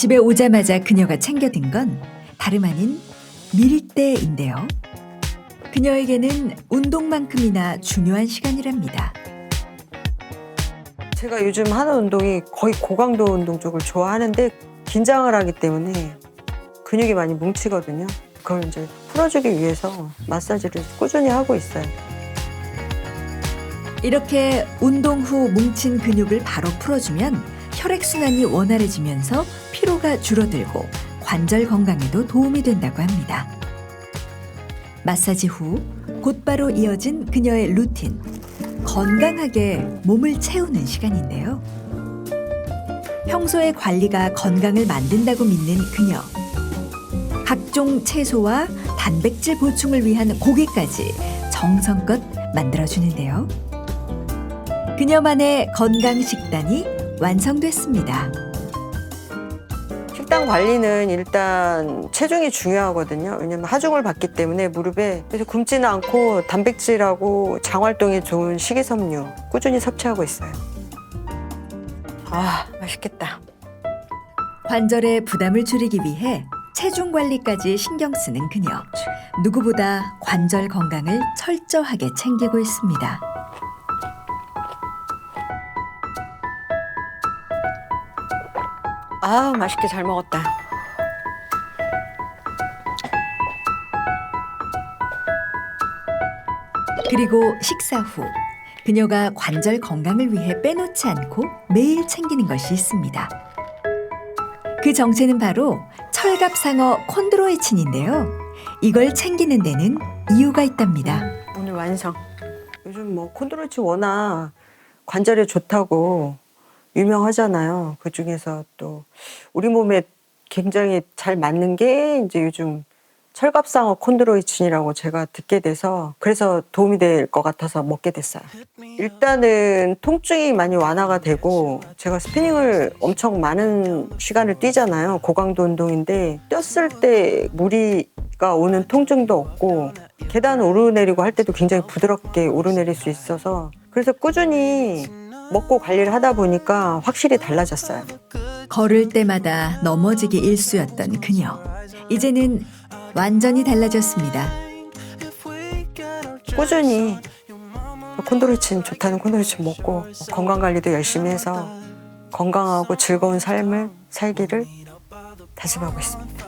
집에 오자마자 그녀가 챙겨든 건 다름 아닌 밀대인데요. 그녀에게는 운동만큼이나 중요한 시간이랍니다. 제가 요즘 하는 운동이 거의 고강도 운동 쪽을 좋아하는데 긴장을 하기 때문에 근육이 많이 뭉치거든요. 그걸 이제 풀어주기 위해서 마사지를 꾸준히 하고 있어요. 이렇게 운동 후 뭉친 근육을 바로 풀어주면 혈액순환이 원활해지면서 피로가 줄어들고 관절 건강에도 도움이 된다고 합니다. 마사지 후 곧바로 이어진 그녀의 루틴. 건강하게 몸을 채우는 시간인데요. 평소의 관리가 건강을 만든다고 믿는 그녀. 각종 채소와 단백질 보충을 위한 고기까지 정성껏 만들어주는데요. 그녀만의 건강 식단이 완성됐습니다. 식단 관리는 일단 체중이 중요하거든요. 왜냐면 하중을 받기 때문에 무릎에. 그래서 굶지는 않고 단백질하고 장 활동에 좋은 식이섬유 꾸준히 섭취하고 있어요. 아, 맛있겠다. 관절의 부담을 줄이기 위해 체중 관리까지 신경 쓰는 그녀. 누구보다 관절 건강을 철저하게 챙기고 있습니다. 아, 맛있게 잘 먹었다. 그리고 식사 후 그녀가 관절 건강을 위해 빼놓지 않고 매일 챙기는 것이 있습니다. 그 정체는 바로 철갑상어 콘드로이친인데요. 이걸 챙기는 데는 이유가 있답니다. 오늘 완성. 요즘 뭐 콘드로이친 워낙 관절에 좋다고 유명하잖아요. 그 중에서 또 우리 몸에 굉장히 잘 맞는 게 이제 요즘 철갑상어 콘드로이친이라고 제가 듣게 돼서 그래서 도움이 될 것 같아서 먹게 됐어요. 일단은 통증이 많이 완화가 되고 제가 스피닝을 엄청 많은 시간을 뛰잖아요. 고강도 운동인데 뛰었을 때 무리가 오는 통증도 없고 계단 오르내리고 할 때도 굉장히 부드럽게 오르내릴 수 있어서 그래서 꾸준히 먹고 관리를 하다 보니까 확실히 달라졌어요. 걸을 때마다 넘어지기 일쑤였던 그녀. 이제는 완전히 달라졌습니다. 꾸준히 콘드로이친 좋다는 콘드로이친 먹고 건강관리도 열심히 해서 건강하고 즐거운 삶을 살기를 다짐하고 있습니다.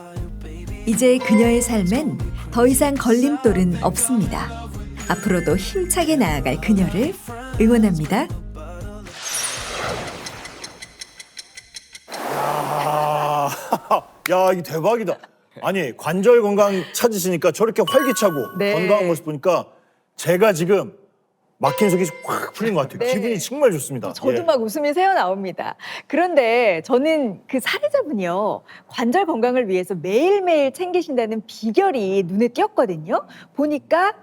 이제 그녀의 삶엔 더 이상 걸림돌은 없습니다. 앞으로도 힘차게 나아갈 그녀를 응원합니다. 야, 이게 대박이다. 아니, 관절 건강 찾으시니까 저렇게 활기차고 네. 건강한 모습 보니까 제가 지금 막힌 속이 확 풀린 것 같아요. 네. 기분이 정말 좋습니다. 저도 예. 막 웃음이 새어나옵니다. 그런데 저는 그 사례자분이요. 관절 건강을 위해서 매일매일 챙기신다는 비결이 눈에 띄었거든요. 보니까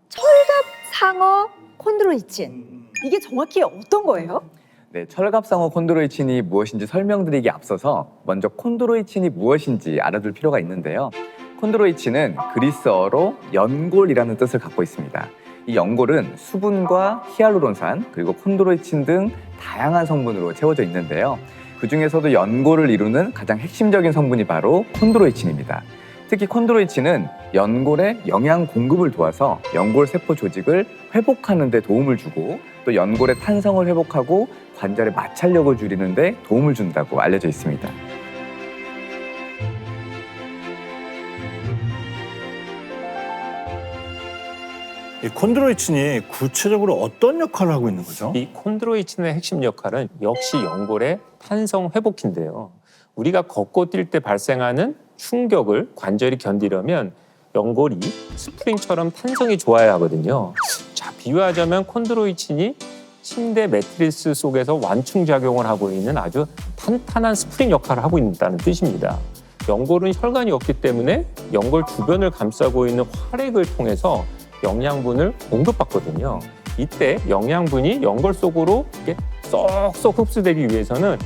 철갑상어 콘드로이친. 이게 정확히 어떤 거예요? 네, 철갑상어 콘드로이친이 무엇인지 설명드리기 앞서서 먼저 콘드로이친이 무엇인지 알아둘 필요가 있는데요. 콘드로이친은 그리스어로 연골이라는 뜻을 갖고 있습니다. 이 연골은 수분과 히알루론산 그리고 콘드로이친 등 다양한 성분으로 채워져 있는데요. 그중에서도 연골을 이루는 가장 핵심적인 성분이 바로 콘드로이친입니다. 특히 콘드로이친은 연골의 영양 공급을 도와서 연골 세포 조직을 회복하는 데 도움을 주고 또 연골의 탄성을 회복하고 관절의 마찰력을 줄이는 데 도움을 준다고 알려져 있습니다. 이 콘드로이친이 구체적으로 어떤 역할을 하고 있는 거죠? 이 콘드로이친의 핵심 역할은 역시 연골의 탄성 회복기인데요. 우리가 걷고 뛸 때 발생하는 충격을 관절이 견디려면 연골이 스프링처럼 탄성이 좋아야 하거든요. 자, 비유하자면 콘드로이친이 침대 매트리스 속에서 완충작용을 하고 있는 아주 탄탄한 스프링 역할을 하고 있다는 뜻입니다. 연골은 혈관이 없기 때문에 연골 주변을 감싸고 있는 활액을 통해서 영양분을 공급받거든요. 이때 영양분이 연골 속으로 이렇게 쏙쏙 흡수되기 위해서는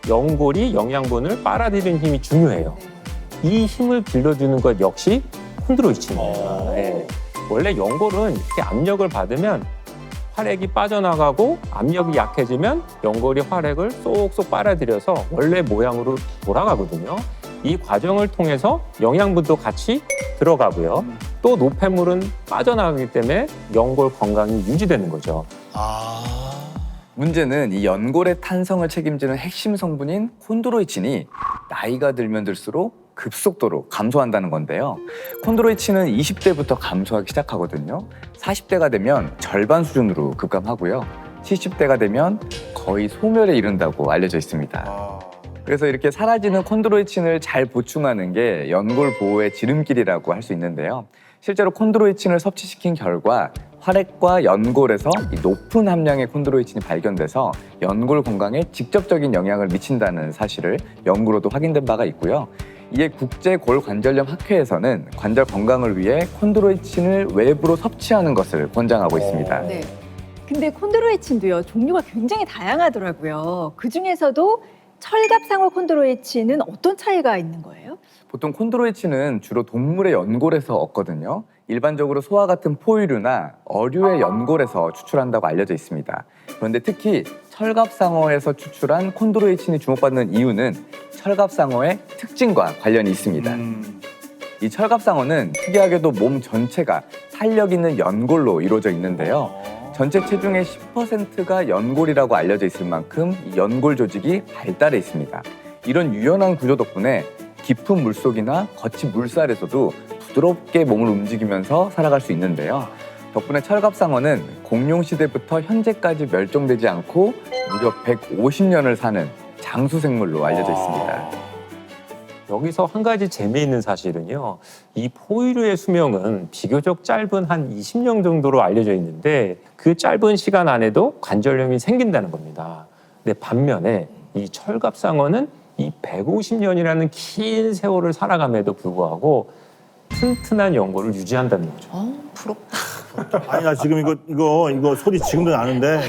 연골이 영양분을 빨아들이는 힘이 중요해요. 이 힘을 길러주는 것 역시 콘드로이친입니다. 네. 원래 연골은 이렇게 압력을 받으면 활액이 빠져나가고 압력이 약해지면 연골이 활액을 쏙쏙 빨아들여서 원래 모양으로 돌아가거든요. 이 과정을 통해서 영양분도 같이 들어가고요. 또 노폐물은 빠져나가기 때문에 연골 건강이 유지되는 거죠. 문제는 이 연골의 탄성을 책임지는 핵심 성분인 콘드로이친이 나이가 들면 들수록 급속도로 감소한다는 건데요. 콘드로이친은 20대부터 감소하기 시작하거든요. 40대가 되면 절반 수준으로 급감하고요. 70대가 되면 거의 소멸에 이른다고 알려져 있습니다. 그래서 이렇게 사라지는 콘드로이친을 잘 보충하는 게 연골 보호의 지름길이라고 할 수 있는데요. 실제로 콘드로이친을 섭취시킨 결과 활액과 연골에서 이 높은 함량의 콘드로이친이 발견돼서 연골 건강에 직접적인 영향을 미친다는 사실을 연구로도 확인된 바가 있고요. 이에 국제골관절염 학회에서는 관절 건강을 위해 콘드로이친을 외부로 섭취하는 것을 권장하고 있습니다. 네. 근데 콘드로이친도요, 종류가 굉장히 다양하더라고요. 그 중에서도 철갑상어 콘드로이친은 어떤 차이가 있는 거예요? 보통 콘드로이친은 주로 동물의 연골에서 얻거든요. 일반적으로 소와 같은 포유류나 어류의 연골에서 추출한다고 알려져 있습니다. 그런데 특히 철갑상어에서 추출한 콘드로이친이 주목받는 이유는 철갑상어의 특징과 관련이 있습니다. 이 철갑상어는 특이하게도 몸 전체가 탄력 있는 연골로 이루어져 있는데요. 전체 체중의 10%가 연골이라고 알려져 있을 만큼 이 연골 조직이 발달해 있습니다. 이런 유연한 구조 덕분에 깊은 물속이나 거친 물살에서도 부드럽게 몸을 움직이면서 살아갈 수 있는데요. 덕분에 철갑상어는 공룡시대부터 현재까지 멸종되지 않고 무려 150년을 사는 장수생물로 알려져 있습니다. 여기서 한 가지 재미있는 사실은요. 이 포유류의 수명은 비교적 짧은 한 20년 정도로 알려져 있는데 그 짧은 시간 안에도 관절염이 생긴다는 겁니다. 근데 반면에 이 철갑상어는 이 150년이라는 긴 세월을 살아감에도 불구하고 튼튼한 연골을 유지한다는 거죠. 부럽다. 아니 나 지금 이거 소리 지금도 나는데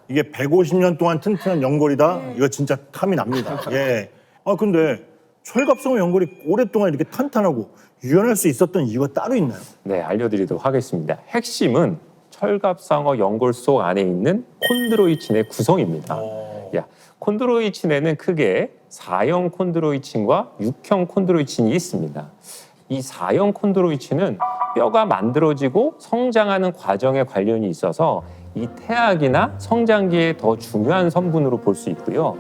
이게 150년 동안 튼튼한 연골이다. 이거 진짜 탐이 납니다. 예. 아 근데 철갑상어 연골이 오랫동안 이렇게 탄탄하고 유연할 수 있었던 이유가 따로 있나요? 네, 알려드리도록 하겠습니다. 핵심은 철갑상어 연골 속 안에 있는 콘드로이친의 구성입니다. 콘드로이친에는 크게 4형 콘드로이친과 6형 콘드로이친이 있습니다. 이 4형 콘드로이친은 뼈가 만들어지고 성장하는 과정에 관련이 있어서 이 태학이나 성장기에 더 중요한 성분으로 볼 수 있고요.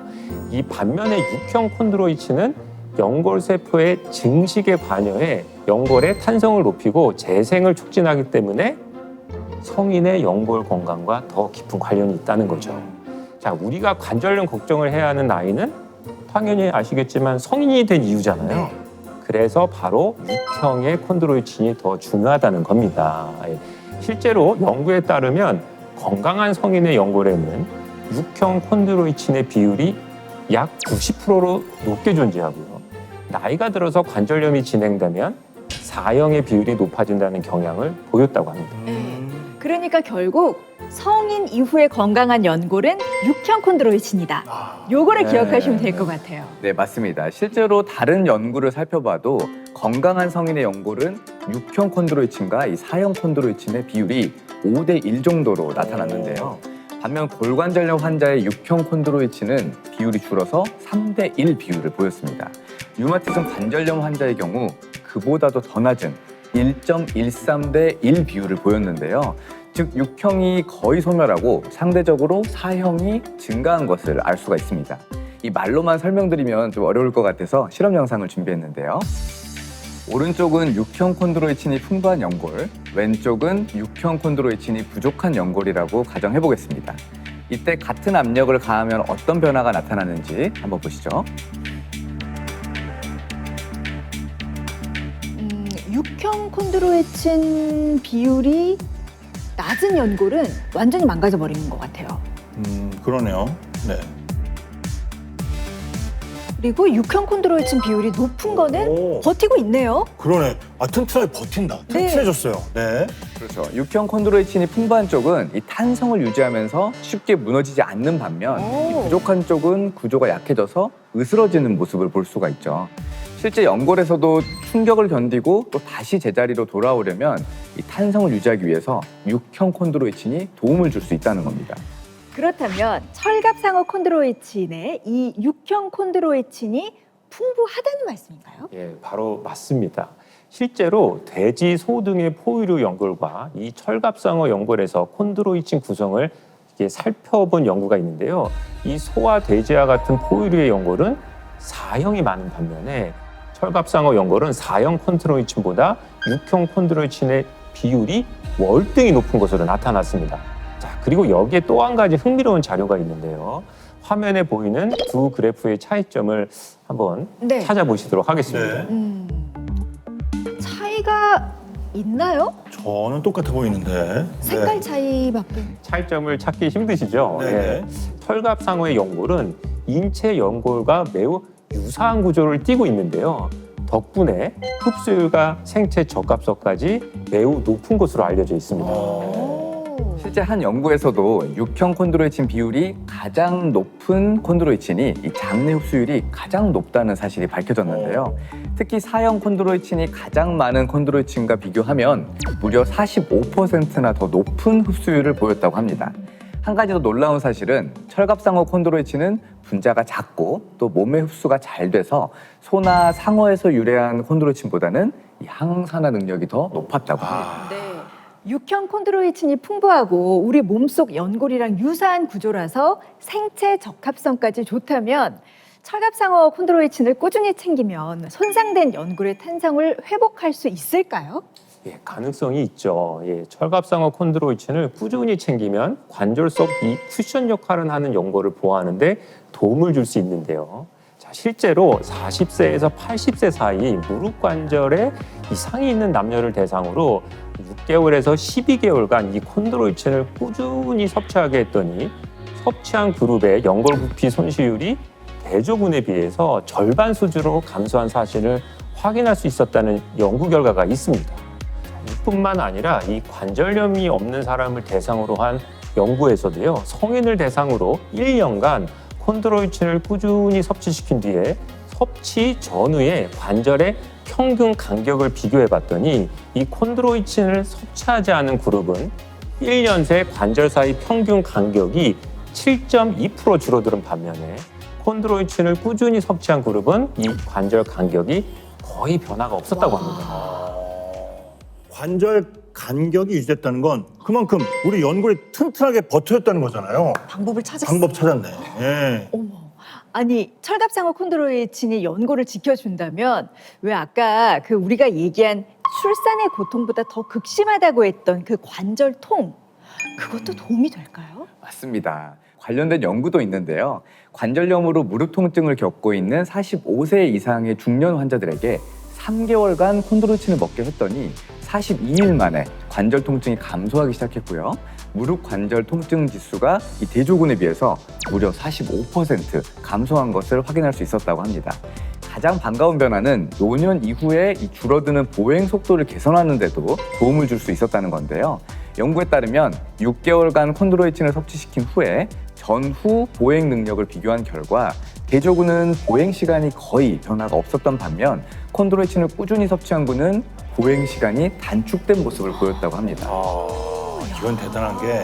이 반면에 6형 콘드로이친은 연골세포의 증식에 관여해 연골의 탄성을 높이고 재생을 촉진하기 때문에 성인의 연골 건강과 더 깊은 관련이 있다는 거죠. 자, 우리가 관절염 걱정을 해야 하는 나이는 당연히 아시겠지만 성인이 된 이유잖아요. 그래서 바로 6형의 콘드로이친이 더 중요하다는 겁니다. 실제로 연구에 따르면 건강한 성인의 연골에는 6형 콘드로이친의 비율이 약 90%로 높게 존재하고요. 나이가 들어서 관절염이 진행되면 4형의 비율이 높아진다는 경향을 보였다고 합니다. 그러니까 결국 성인 이후에 건강한 연골은 6형 콘드로이친이다. 요거를 기억하시면 될 것 같아요. 네, 맞습니다. 실제로 다른 연구를 살펴봐도 건강한 성인의 연골은 6형 콘드로이친과 이 4형 콘드로이친의 비율이 5대1 정도로 나타났는데요. 반면 골관절염 환자의 6형 콘드로이친은 비율이 줄어서 3대1 비율을 보였습니다. 류마티즘 관절염 환자의 경우 그보다도 더 낮은 1.13대1 비율을 보였는데요. 즉 6형이 거의 소멸하고 상대적으로 4형이 증가한 것을 알 수가 있습니다. 이 말로만 설명드리면 좀 어려울 것 같아서 실험 영상을 준비했는데요. 오른쪽은 6형 콘드로이친이 풍부한 연골, 왼쪽은 6형 콘드로이친이 부족한 연골이라고 가정해 보겠습니다. 이때 같은 압력을 가하면 어떤 변화가 나타나는지 한번 보시죠. 6형 콘드로이친 비율이 낮은 연골은 완전히 망가져 버리는 것 같아요. 그러네요. 네. 그리고 육형 콘드로이친 비율이 높은 거는 오, 버티고 있네요. 그러네. 아, 튼튼하게 버틴다. 튼튼해졌어요. 네. 그렇죠. 육형 콘드로이친이 풍부한 쪽은 이 탄성을 유지하면서 쉽게 무너지지 않는 반면 이 부족한 쪽은 구조가 약해져서 으스러지는 모습을 볼 수가 있죠. 실제 연골에서도 충격을 견디고 또 다시 제자리로 돌아오려면 이 탄성을 유지하기 위해서 육형 콘드로이친이 도움을 줄 수 있다는 겁니다. 그렇다면 철갑상어 콘드로이친의 이 육형 콘드로이친이 풍부하다는 말씀인가요? 예, 바로 맞습니다. 실제로 돼지, 소 등의 포유류 연골과 이 철갑상어 연골에서 콘드로이친 구성을 이렇게 살펴본 연구가 있는데요. 이 소와 돼지와 같은 포유류의 연골은 X형이 많은 반면에 철갑상어 연골은 X형 콘드로이친보다 육형 콘드로이친의 비율이 월등히 높은 것으로 나타났습니다. 자, 그리고 여기에 또 한 가지 흥미로운 자료가 있는데요. 화면에 보이는 두 그래프의 차이점을 한번 네. 찾아보시도록 하겠습니다. 네. 차이가 있나요? 저는 똑같아 보이는데. 색깔 네. 차이밖에. 차이점을 찾기 힘드시죠? 네. 예. 철갑상어의 연골은 인체 연골과 매우 유사한 구조를 띠고 있는데요. 덕분에 흡수율과 생체 적합성까지 매우 높은 것으로 알려져 있습니다. 실제 한 연구에서도 육형 콘드로이친 비율이 가장 높은 콘드로이친이 이 장내 흡수율이 가장 높다는 사실이 밝혀졌는데요. 특히 X형 콘드로이친이 가장 많은 콘드로이친과 비교하면 무려 45%나 더 높은 흡수율을 보였다고 합니다. 한 가지 더 놀라운 사실은 철갑상어 콘드로이친은 분자가 작고 또 몸의 흡수가 잘 돼서 소나 상어에서 유래한 콘드로이친보다는 이 항산화 능력이 더 높았다고 합니다. 네. 육형 콘드로이친이 풍부하고 우리 몸속 연골이랑 유사한 구조라서 생체 적합성까지 좋다면 철갑상어 콘드로이친을 꾸준히 챙기면 손상된 연골의 탄성을 회복할 수 있을까요? 예, 가능성이 있죠. 예, 철갑상어 콘드로이친을 꾸준히 챙기면 관절 속 이 쿠션 역할을 하는 연골을 보호하는데 도움을 줄 수 있는데요. 자, 실제로 40세에서 80세 사이 무릎 관절에 이상이 있는 남녀를 대상으로 6개월에서 12개월간 이 콘드로이친을 꾸준히 섭취하게 했더니 섭취한 그룹의 연골 부피 손실률이 대조군에 비해서 절반 수준으로 감소한 사실을 확인할 수 있었다는 연구 결과가 있습니다. 이뿐만 아니라 이 관절염이 없는 사람을 대상으로 한 연구에서도요, 성인을 대상으로 1년간 콘드로이친을 꾸준히 섭취시킨 뒤에 섭취 전후에 관절의 평균 간격을 비교해 봤더니 이 콘드로이친을 섭취하지 않은 그룹은 1년 새 관절 사이 평균 간격이 7.2% 줄어드는 반면에 콘드로이친을 꾸준히 섭취한 그룹은 이 관절 간격이 거의 변화가 없었다고 합니다. 관절 간격이 유지됐다는 건 그만큼 우리 연골이 튼튼하게 버텨졌다는 거잖아요. 방법을 찾았어요. 방법 찾았네. 예. 어머. 아니 철갑상어 콘드로이친이 연골을 지켜준다면 왜 아까 그 우리가 얘기한 출산의 고통보다 더 극심하다고 했던 그 관절통 그것도 도움이 될까요? 맞습니다. 관련된 연구도 있는데요. 관절염으로 무릎 통증을 겪고 있는 45세 이상의 중년 환자들에게 3개월간 콘드로이친을 먹게 했더니 42일 만에 관절 통증이 감소하기 시작했고요. 무릎 관절 통증 지수가 이 대조군에 비해서 무려 45% 감소한 것을 확인할 수 있었다고 합니다. 가장 반가운 변화는 노년 이후에 이 줄어드는 보행 속도를 개선하는 데도 도움을 줄 수 있었다는 건데요. 연구에 따르면 6개월간 콘드로이친을 섭취시킨 후에 전후 보행 능력을 비교한 결과 대조군은 보행 시간이 거의 변화가 없었던 반면 콘드로이친을 꾸준히 섭취한 군은 보행 시간이 단축된 모습을 보였다고 합니다. 이건 대단한 게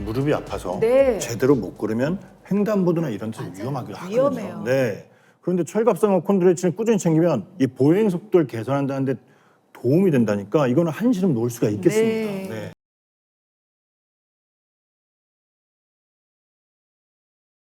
무릎이 아파서 네. 제대로 못 걸으면 횡단보도나 이런 데서 위험하기도 하거든요. 위험해요. 네. 그런데 철갑상어 콘드로이친을 꾸준히 챙기면 이 보행 속도를 개선한다는데 도움이 된다니까 이거는 한시름 놓을 수가 있겠습니다. 네. 네.